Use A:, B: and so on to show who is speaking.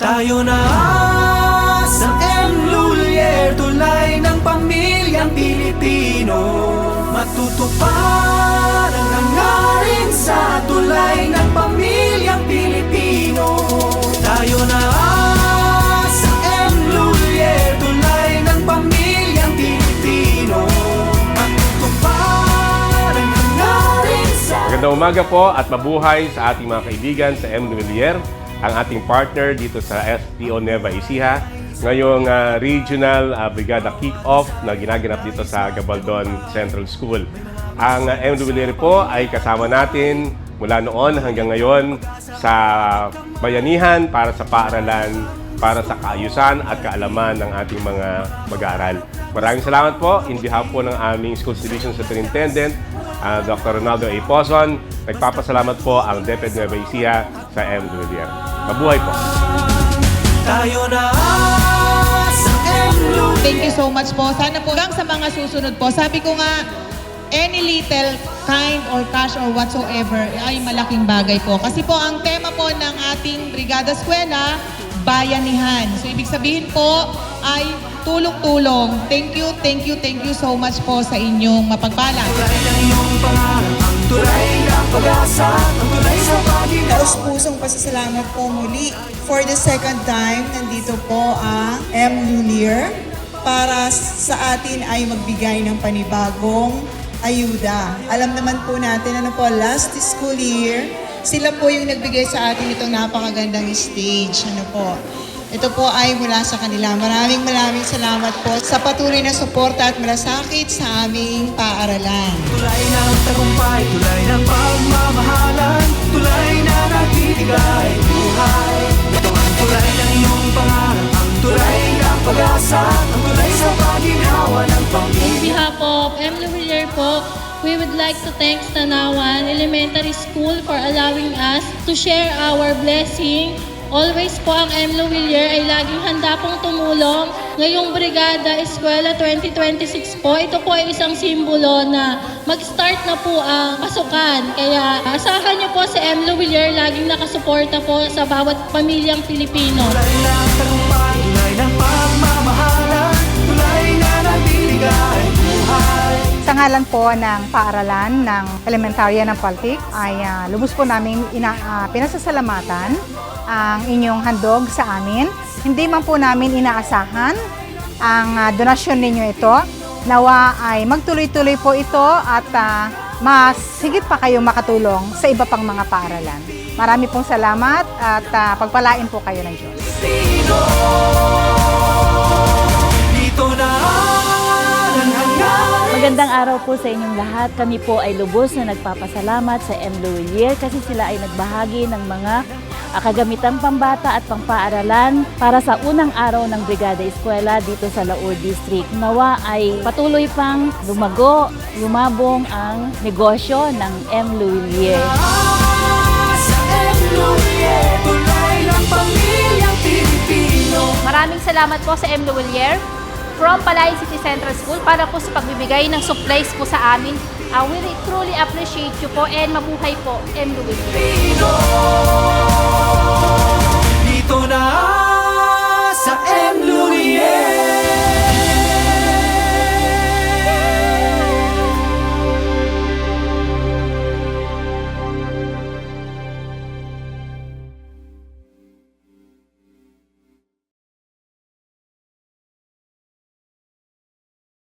A: Tayo na sa M. Lulier, tulay ng pamilyang Pilipino. Matutupad ang hangarin sa tulay ng pamilyang Pilipino. Tayo na sa M. Lulier, tulay ng pamilyang Pilipino. Matutupad ang hangarin sa...
B: Magandang umaga po at mabuhay sa ating mga kaibigan sa M. Lulier, ang ating partner dito sa SPO Nueva Ecija, ngayong regional brigada kick-off na ginaganap dito sa Gabaldon Central School. Ang M. Lulier po ay kasama natin mula noon hanggang ngayon sa bayanihan para sa paaralan, para sa kaayusan at kaalaman ng ating mga mag-aaral. Maraming salamat po in behalf po ng aming Schools Division Superintendent, Dr. Ronaldo A. Pozon. Nagpapasalamat po ang DepEd Nueva Ecija sa M. Lulier. Mabuhay po!
A: Tayo na sa M. Lulier.
C: Thank you so much po. Sana po lang sa mga susunod po. Sabi ko nga, any little kind or cash or whatsoever ay malaking bagay po. Kasi po ang tema po ng ating Brigada Eskwela, bayanihan. So ibig sabihin po ay tulong-tulong. Thank you so much po sa inyong mapagpalang.
A: Tulay ng iyong pangarap, ang tulay ng pag-asa, ang tulay sa paginawa.
D: Taos-pusong pasasalamat po muli. For the second time, nandito po ang M. Lulier para sa atin ay magbigay ng panibagong ayuda. Alam naman po natin, last school year, sila po yung nagbigay sa atin itong napakagandang stage. Ito po ay mula sa kanila. Maraming salamat po sa patuloy na suporta at malasakit sa aming paaralan.
A: Tulay ng tagumpay, tulay ng pagmamahalan, tulay na nagbibigay buhay. Ito ang tulay ng iyong pangarap, ang tulay ng pag-asa, ang tulay sa paginawa ng
E: On
A: pamilya.
E: behalf of M. Lulier po, we would like to thank Tanawan Elementary School for allowing us to share our blessing. Always po ang M. Lulier ay laging handa pong tumulong. Ngayong Brigada Eskwela 2026 po, ito po ay isang simbolo na mag-start na po ang pasukan. Kaya asahan niyo po si M. Lulier laging nakasuporta po sa bawat pamilyang Pilipino.
A: Tulay ng tagumpay, tulay ng pagmamahalan, tulay na nagbibigay buhay.
F: Sa ngalan po ng paaralan ng elementarya ng Paltik ay lubos po namin pinasasalamatan ang inyong handog sa amin. Hindi man po namin inaasahan ang donasyon ninyo ito. Nawa ay magtuloy-tuloy po ito at mas higit pa kayo makatulong sa iba pang mga paaralan. Marami pong salamat at pagpalain po kayo ng Diyos.
A: Dito na ang hangarin.
G: Magandang araw po sa inyong lahat. Kami po ay lubos na nagpapasalamat sa M. Lulier kasi sila ay nagbahagi ng mga kagamitang pambata at pangpaaralan para sa unang araw ng Brigada Eskwela dito sa Laur District. Nawa ay patuloy pang lumago, lumabong ang negosyo ng M. Lulier.
A: Sa M. Lulier, tulay ng pamilyang Pilipino.
H: Maraming salamat po sa M. Lulier from Palayan City Central School para po sa pagbibigay ng supplies po sa amin. We truly appreciate you po and mabuhay po, M. Lulier.